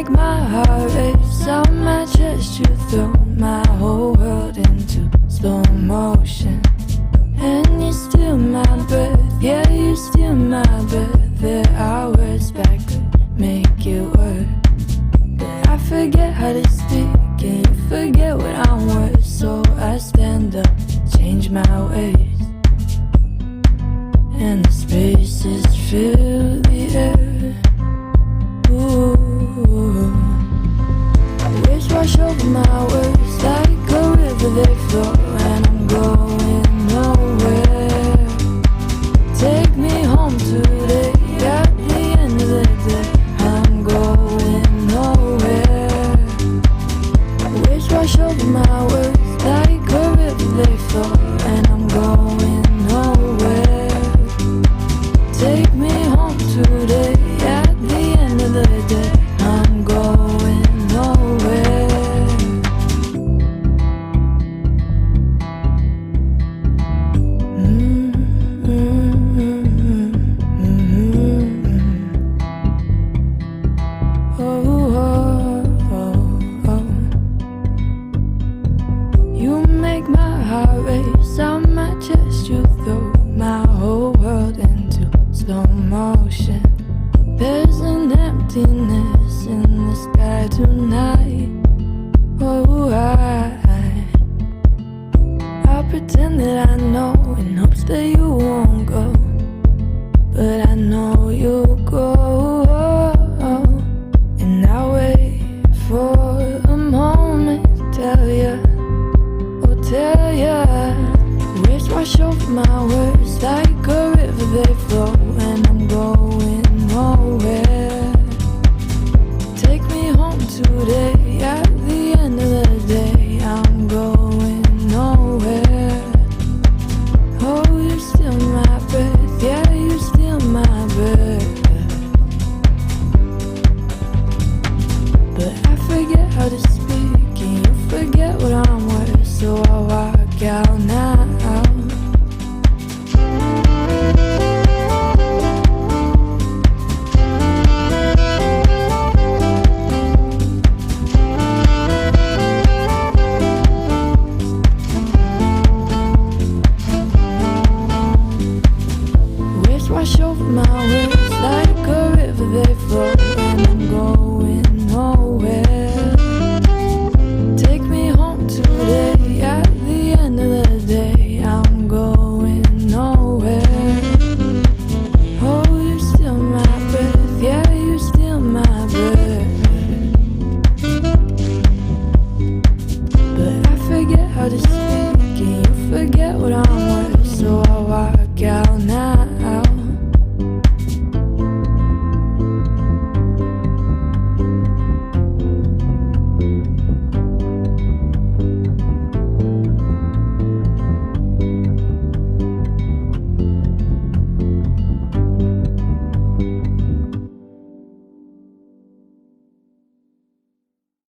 make my heart race on my chest. You throw my whole world into slow motion. And you steal my breath, yeah, you steal my breath. There are words back that make it work, but I forget how to speak and you forget what I'm worth. So I stand up, change my ways, and the spaces fill the air. Ooh, waves wash over my words like a river, they flow, and I'm going nowhere. Take me home today, at the end of the day, I'm going nowhere. Waves wash over my words like a river, they flow, and I'm going nowhere. Take me home today, at the end of the day, I'm going nowhere. You make my heart race on my chest. You throw my whole world into slow motion. There's an emptiness in the sky tonight. Oh, I'll pretend that I know in hopes that you